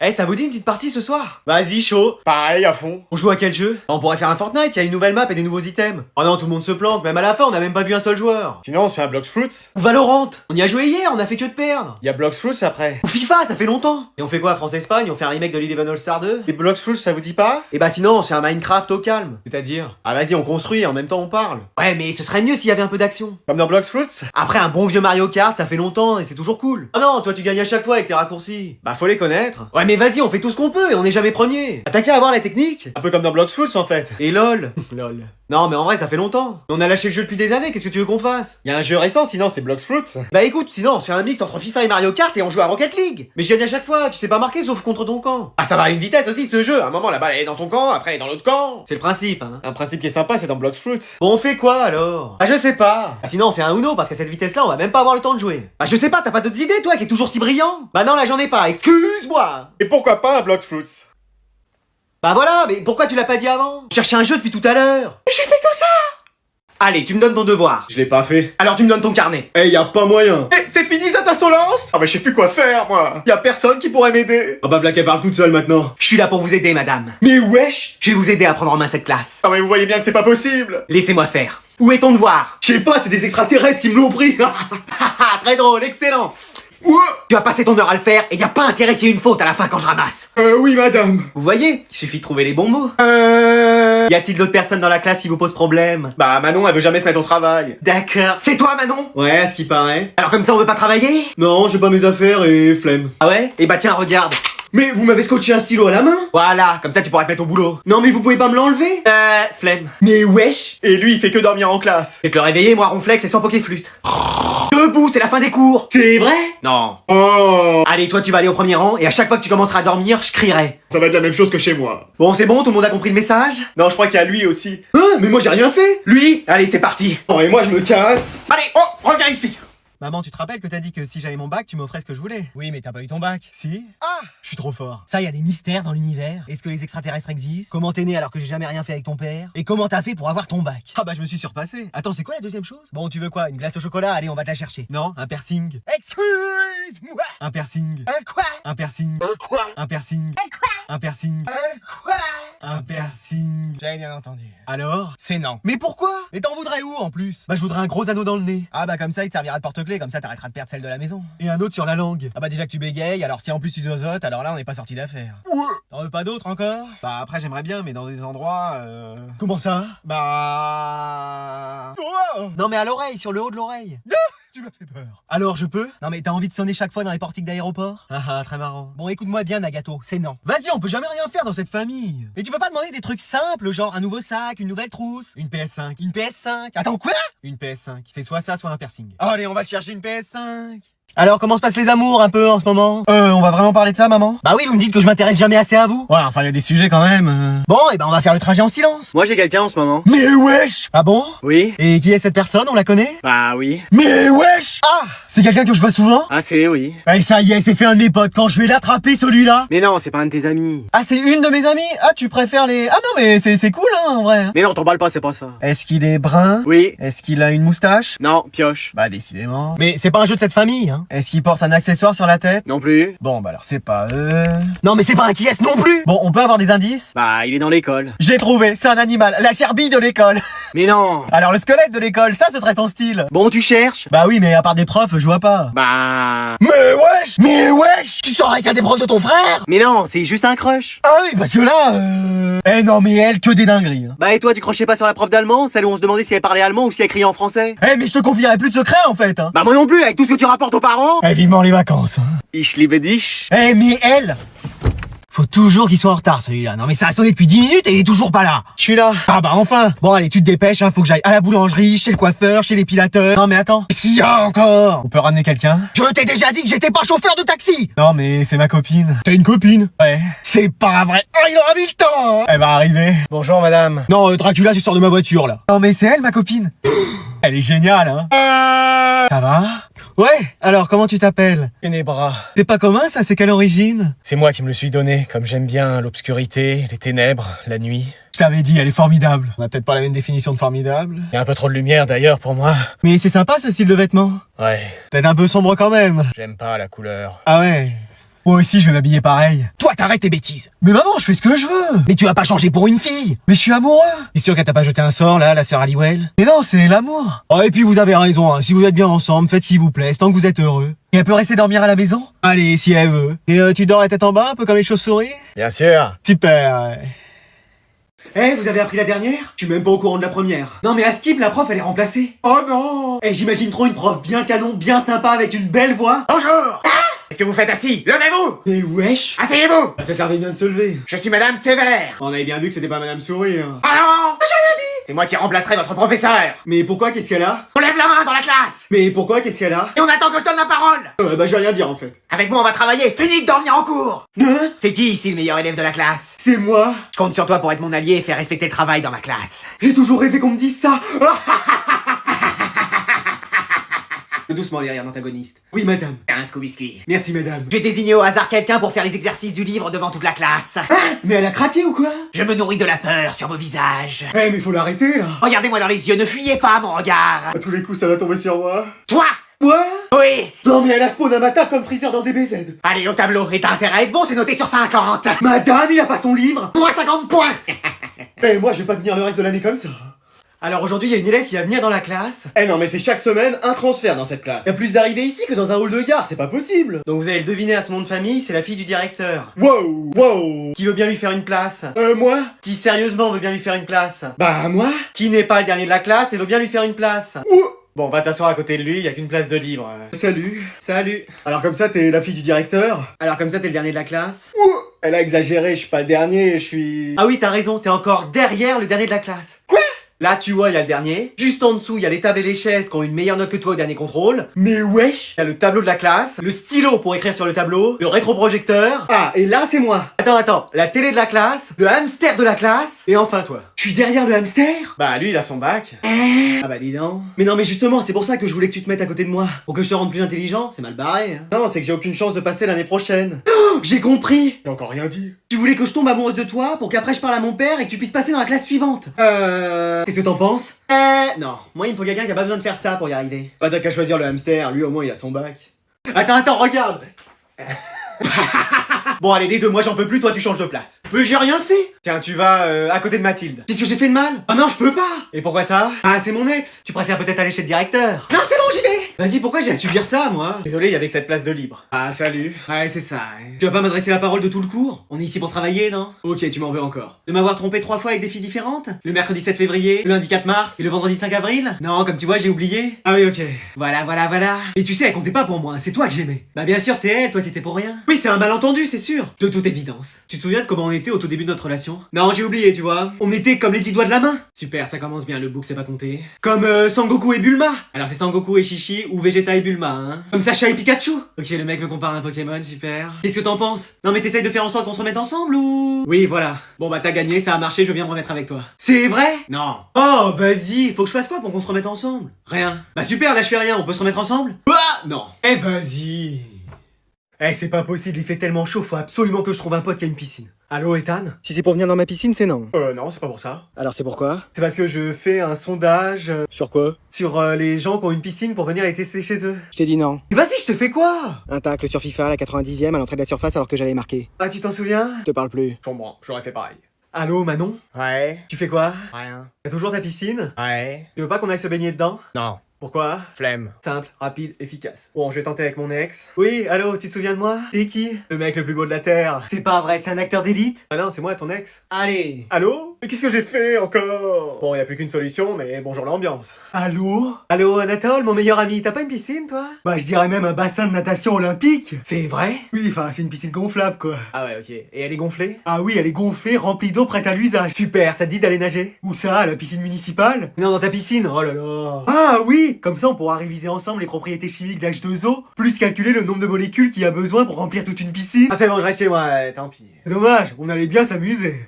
Eh, ça vous dit une petite partie ce soir? Vas-y, chaud. Pareil, à fond. On joue à quel jeu? On pourrait faire un Fortnite, y a une nouvelle map et des nouveaux items. Oh non, tout le monde se planque, même à la fin, on a même pas vu un seul joueur. Sinon, on se fait un Blox Fruits. Ou Valorant. On y a joué hier, on a fait que de perdre. Il y a Blox Fruits après. Ou FIFA, ça fait longtemps. Et on fait quoi, France-Espagne? On fait un remake de l'Eleven All-Star 2? Les Blox Fruits, ça vous dit pas? Et bah sinon, on fait un Minecraft au calme. C'est-à-dire? Ah vas-y, on construit et en même temps on parle. Ouais, mais ce serait mieux s'il y avait un peu d'action. Comme dans Blox Fruits? Après un bon vieux Mario Kart, ça fait longtemps et c'est toujours cool. Oh non, toi tu gagnes à chaque fois avec tes raccourcis. Bah faut les connaître. Ouais mais vas-y, on fait tout ce qu'on peut et on n'est jamais premier. T'as qu'à avoir la technique. Un peu comme dans Blox Fruits en fait. Et lol. Lol. Non mais en vrai ça fait longtemps. On a lâché le jeu depuis des années, qu'est-ce que tu veux qu'on fasse? Il y a un jeu récent, sinon c'est Blox Fruits. Bah écoute, sinon on se fait un mix entre FIFA et Mario Kart et on joue à Rocket League. Mais je gagne à chaque fois, tu sais pas marquer sauf contre ton camp. Ah ça va à une vitesse aussi ce jeu. À un moment la balle elle est dans ton camp, après elle est dans l'autre camp. C'est le principe hein. Un principe qui est sympa, c'est dans Blox Fruits. Bon on fait quoi alors? Ah je sais pas. Ah sinon on fait un Uno parce qu'à cette vitesse là on va même pas avoir le temps de jouer. Ah je sais pas, t'as pas d'autres idées toi qui est toujours si brillant? Bah non là j'en ai pas, excuse-moi. Et pourquoi pas un Blox Fruits? Bah voilà, mais pourquoi tu l'as pas dit avant? Je cherchais un jeu depuis tout à l'heure. J'ai fait que ça. Allez, tu me donnes ton devoir. Je l'ai pas fait. Alors tu me donnes ton carnet. Eh, y a pas moyen. Eh, c'est fini cette insolence? Ah bah je sais plus quoi faire moi. Y a personne qui pourrait m'aider. Oh bah Black elle parle toute seule maintenant. Je suis là pour vous aider madame. Mais wesh. Je vais vous aider à prendre en main cette classe. Ah mais vous voyez bien que c'est pas possible. Laissez-moi faire. Où est ton devoir? Je sais pas, c'est des extraterrestres qui me l'ont pris. Haha, très drôle, excellent. Ouais. Tu vas passer ton heure à le faire et y a pas intérêt qu'il y ait une faute à la fin quand je ramasse. Oui madame. Vous voyez, il suffit de trouver les bons mots. Y a-t-il d'autres personnes dans la classe qui vous posent problème? Bah Manon elle veut jamais se mettre au travail. D'accord. C'est toi Manon? Ouais, à ce qui paraît. Alors comme ça on veut pas travailler? Non, j'ai pas mes affaires et flemme. Ah ouais? Et bah tiens regarde. Mais vous m'avez scotché un stylo à la main? Voilà, comme ça tu pourras te mettre au boulot. Non mais vous pouvez pas me l'enlever? Flemme. Mais wesh. Et lui il fait que dormir en classe. Je vais te le réveiller, moi ronflex et sans pokéflûte. Debout, c'est la fin des cours. C'est vrai? Non. Oh. Allez, toi tu vas aller au premier rang et à chaque fois que tu commenceras à dormir, je crierai. Ça va être la même chose que chez moi. Bon, c'est bon, tout le monde a compris le message? Non, je crois qu'il y a lui aussi. Hein? Mais moi j'ai rien fait. Lui? Allez, c'est parti. Oh et moi je me casse. Allez, oh, reviens ici. Maman, tu te rappelles que t'as dit que si j'avais mon bac, tu m'offrais ce que je voulais? Oui, mais t'as pas eu ton bac. Si? Ah, Je suis trop fort. Ça, y a des mystères dans l'univers. Est-ce que les extraterrestres existent? Comment t'es né alors que j'ai jamais rien fait avec ton père? Et comment t'as fait pour avoir ton bac? Ah bah je me suis surpassé. Attends, c'est quoi la deuxième chose? Bon, tu veux quoi? Une glace au chocolat? Allez, on va te la chercher. Non, un piercing. excuse-moi. Un piercing. Un quoi? Un piercing. Un quoi? Un piercing. Un quoi? Un piercing. Un quoi? Un piercing. J'avais bien entendu. Alors? C'est non. Mais pourquoi? Et t'en voudrais où en plus? Bah je voudrais un gros anneau dans le nez. Ah bah comme ça il te servira de porte-clés, comme ça t'arrêteras de perdre celle de la maison. Et un autre sur la langue. Ah bah déjà que tu bégayes, alors si en plus tu zozotes, alors là on n'est pas sorti d'affaire. Ouais. T'en veux pas d'autres encore? Bah après j'aimerais bien, mais dans des endroits Comment ça? Bah... Oh, Non mais à l'oreille, sur le haut de l'oreille. tu m'as fait peur. Alors je peux? Non mais t'as envie de sonner chaque fois dans les portiques d'aéroport? Ah ah, très marrant. Bon écoute-moi bien Nagato, c'est non. Vas-y, on peut jamais rien faire dans cette famille. Et tu peux pas demander des trucs simples, genre un nouveau sac, une nouvelle trousse, une PS5. Une PS5. Attends quoi? Une PS5. C'est soit ça, soit un piercing. Allez, on va chercher une PS5. Alors comment se passent les amours un peu en ce moment? On va vraiment parler de ça maman? Bah oui, vous me dites que je m'intéresse jamais assez à vous. Ouais, enfin, il y a des sujets quand même. Bon, et ben on va faire le trajet en silence. Moi, j'ai quelqu'un en ce moment. Mais wesh! Ah bon? Oui? Et qui est cette personne? On la connaît? Bah oui. Mais wesh! Ah! C'est quelqu'un que je vois souvent? Ah, c'est oui. Et ça y est, c'est fait un de mes potes. Quand je vais l'attraper celui-là. Mais non, c'est pas un de tes amis. Ah, c'est une de mes amies? Ah, tu préfères les... Ah non, mais c'est cool, hein, en vrai. Mais non, t'emballes pas, c'est pas ça. Est-ce qu'il est brun? Oui. Est-ce qu'il a une moustache? Non, pioche. Bah, décidément. Mais c'est pas un jeu de cette famille, hein. Est-ce qu'il porte un accessoire sur la tête? Non plus. Bon, bah alors c'est pas eux. Non, mais c'est pas un qui est non plus. Bon, on peut avoir des indices? Bah, il est dans l'école. J'ai trouvé, c'est un animal, la gerbille de l'école. Mais non. Alors le squelette de l'école, ça ce serait ton style. Bon, tu cherches? Bah oui, mais à part des profs, je vois pas. Bah... Mais wesh! Mais wesh! Tu sors avec un des profs de ton frère? Mais non, c'est juste un crush. Ah oui, parce que là, Eh non, mais elle, que des dingueries. Hein. Bah, et toi, tu crochais pas sur la prof d'allemand? Celle où on se demandait si elle parlait allemand ou si elle criait en français? Eh, mais je te confierai plus de secrets en fait. Hein. Bah, moi non plus, avec tout ce que tu rapportes aux parents. Eh, vivement les vacances. Hein. Ich liebe dich. Eh, mais elle! Faut toujours qu'il soit en retard celui-là. Non mais ça a sonné depuis 10 minutes et il est toujours pas là. Je suis là. Ah bah enfin. Bon allez, tu te dépêches, hein, faut que j'aille à la boulangerie, chez le coiffeur, chez l'épilateur. Non mais attends. Qu'est-ce qu'il y a encore? On peut ramener quelqu'un? Je t'ai déjà dit que j'étais pas chauffeur de taxi. Non mais c'est ma copine. T'as une copine? Ouais. C'est pas vrai. Oh, il aura mis le temps. Hein. Elle va arriver. Bonjour, madame. Non, Dracula, tu sors de ma voiture là. Non mais c'est elle ma copine. Elle est géniale, hein. Ça va? Ouais, alors comment tu t'appelles? Ténébras. C'est pas commun ça, c'est quelle origine? C'est moi qui me le suis donné, comme j'aime bien l'obscurité, les ténèbres, la nuit. Je t'avais dit, elle est formidable. On a peut-être pas la même définition de formidable. Il y a un peu trop de lumière d'ailleurs pour moi. Mais c'est sympa ce style de vêtements. Ouais, Peut-être un peu sombre quand même. j'aime pas la couleur. Ah ouais. Moi aussi, je vais m'habiller pareil. Toi, t'arrêtes tes bêtises. Mais maman, je fais ce que je veux. Mais tu vas pas changer pour une fille. Mais je suis amoureux. T'es sûr qu'elle t'a pas jeté un sort, là, la sœur Halliwell? Mais non, c'est l'amour. Oh, et puis vous avez raison, hein. Si vous êtes bien ensemble, faites s'il vous plaît, tant que vous êtes heureux. Et elle peut rester dormir à la maison? Allez, si elle veut. Et tu dors la tête en bas, un peu comme les chauves-souris? Bien sûr. Super. Eh, vous avez appris la dernière? Je suis même pas au courant de la première. Non mais à Skip, la prof, elle est remplacée. Oh non. Eh, j'imagine trop une prof bien canon, bien sympa, avec une belle voix. Bonjour. Est-ce que vous faites assis? Levez-vous. Mais wesh. Asseyez-vous. Ça servait bien de se lever. Je suis Madame Sévère. On avait bien vu que c'était pas Madame Sourire. Ah non. J'ai rien dit. C'est moi qui remplacerai votre professeur. Mais pourquoi, qu'est-ce qu'elle a? On lève la main dans la classe. Mais pourquoi, qu'est-ce qu'elle a? Et on attend que je donne la parole. Bah je vais rien dire en fait. Avec moi on va travailler. Fini de dormir en cours. Hein? C'est qui ici le meilleur élève de la classe? C'est moi. Je compte sur toi pour être mon allié et faire respecter le travail dans ma classe. J'ai toujours rêvé qu'on me dise ça. Doucement les rires d'antagonistes. Oui madame. Un Scooby-Biscuit. Merci madame. J'ai désigné au hasard quelqu'un pour faire les exercices du livre devant toute la classe. Mais elle a craqué ou quoi? Je me nourris de la peur sur vos visages. Eh mais faut l'arrêter là. Regardez-moi dans les yeux, ne fuyez pas mon regard. À tous les coups ça va tomber sur moi. Toi. Moi? Oui. Non mais elle a spawn à ma table comme Freezer dans DBZ. Allez au tableau, et t'as intérêt à être bon, c'est noté sur 50. Madame, il a pas son livre. Moins 50 points. Eh moi je vais pas tenir le reste de l'année comme ça. Alors aujourd'hui, il y a une élève qui va venir dans la classe. Eh non, mais c'est chaque semaine un transfert dans cette classe. Il y a plus d'arrivées ici que dans un hall de gare, c'est pas possible. Donc vous allez le deviner à son nom de famille, c'est la fille du directeur. Wow, wow. Qui veut bien lui faire une place? Moi. Qui sérieusement veut bien lui faire une place? Bah moi. Qui n'est pas le dernier de la classe et veut bien lui faire une place? Bon, va t'asseoir à côté de lui, y a qu'une place de libre. Salut. Salut. Alors comme ça, t'es la fille du directeur? Alors comme ça, t'es le dernier de la classe? Elle a exagéré, je suis pas le dernier, je suis... Ah oui, t'as raison, t'es encore derrière le dernier de la classe. Quoi? Là, tu vois, il y a le dernier. Juste en dessous, il y a les tables et les chaises qui ont une meilleure note que toi au dernier contrôle. Mais wesh! Il y a le tableau de la classe, le stylo pour écrire sur le tableau, le rétroprojecteur. Ah, et là, c'est moi. Attends, la télé de la classe, le hamster de la classe, et enfin toi. Je suis derrière le hamster? Bah, lui, il a son bac. Ah bah, dis donc. Mais non, mais justement, c'est pour ça que je voulais que tu te mettes à côté de moi. Pour que je te rende plus intelligent, c'est mal barré. Hein. Non, c'est que j'ai aucune chance de passer l'année prochaine. Oh, j'ai compris! J'ai encore rien dit. Tu voulais que je tombe amoureuse de toi pour qu'après je parle à mon père et que tu puisses passer dans la classe suivante. Qu'est-ce que t'en penses? Non. Moi, il me faut quelqu'un qui a pas besoin de faire ça pour y arriver. Pas t'as qu'à choisir le hamster, lui au moins il a son bac. Attends, regarde! Bon allez les deux, moi j'en peux plus, toi tu changes de place. Mais j'ai rien fait. Tiens, tu vas à côté de Mathilde. Qu'est-ce que j'ai fait de mal? Ah non, je peux pas. Et pourquoi ça? Ah, c'est mon ex. Tu préfères peut-être aller chez le directeur? Non, c'est bon, j'y vais. Vas-y, pourquoi j'ai à subir ça, moi? Désolé, il y avait que cette place de libre. Ah, salut. Ouais, c'est ça. Hein. Tu vas pas m'adresser la parole de tout le cours? On est ici pour travailler, non? Ok, tu m'en veux encore. De m'avoir trompé 3 fois avec des filles différentes? Le mercredi 7 février, le lundi 4 mars et le vendredi 5 avril? Non, comme tu vois, j'ai oublié. Ah oui, ok. Voilà. Et tu sais, elle comptait pas pour moi, c'est toi que j'aimais. Bah bien sûr, c'est elle, toi t'étais pour rien. Oui, c'est un malentendu, c'est sûr. De toute évidence. Tu te souviens de comment on était au tout début de notre relation? Non, j'ai oublié, tu vois. On était comme les 10 doigts de la main. Super, ça commence bien, le book c'est pas compté. Comme Sangoku et Bulma. Alors c'est Sangoku et Chichi ou Vegeta et Bulma, hein. Comme Sacha et Pikachu. Ok, le mec me compare à un Pokémon, super. Qu'est-ce que t'en penses? Non mais t'essayes de faire en sorte qu'on se remette ensemble ou... Oui, voilà. Bon bah t'as gagné, ça a marché, je veux bien me remettre avec toi. C'est vrai? Non. Oh, vas-y, faut que je fasse quoi pour qu'on se remette ensemble? Rien. Bah super, là je fais rien, on peut se remettre ensemble? Ah non. Eh vas-y. Eh, c'est pas possible, il fait tellement chaud, faut absolument que je trouve un pote qui a une piscine. Allô, Ethan? Si c'est pour venir dans ma piscine, c'est non. Non, c'est pas pour ça. Alors c'est pourquoi? C'est parce que je fais un sondage Sur quoi? sur les gens qui ont une piscine pour venir les tester chez eux. Je t'ai dit non. Vas-y, je te fais quoi? Un tacle sur FIFA à la 90e à l'entrée de la surface alors que j'allais marquer. Ah, tu t'en souviens? Je te parle plus. Je comprends, j'aurais fait pareil. Allô, Manon? Ouais. Tu fais quoi? Rien. T'as toujours ta piscine? Ouais. Tu veux pas qu'on aille se baigner dedans? Non. Pourquoi? Flemme. Simple, rapide, efficace. Bon, je vais tenter avec mon ex. Oui, allô, tu te souviens de moi? C'est qui? Le mec le plus beau de la Terre. C'est pas vrai, c'est un acteur d'élite? Ah non, c'est moi, ton ex. Allez. Allô? Mais qu'est-ce que j'ai fait encore? Bon, y a plus qu'une solution, mais bonjour l'ambiance. Allô? Allô, Anatole, mon meilleur ami, t'as pas une piscine, toi? Bah, je dirais même un bassin de natation olympique. C'est vrai? Oui, enfin, c'est une piscine gonflable, quoi. Ah ouais, ok. Et elle est gonflée? Ah oui, elle est gonflée, remplie d'eau prête à l'usage. Super, ça te dit d'aller nager? Où ça, à la piscine municipale? Non, dans ta piscine. Oh là là. Ah oui! Comme ça, on pourra réviser ensemble les propriétés chimiques d'H2O, plus calculer le nombre de molécules qu'il y a besoin pour remplir toute une piscine. Ah c'est bon, je reste chez moi, tant pis. Dommage, on allait bien s'amuser.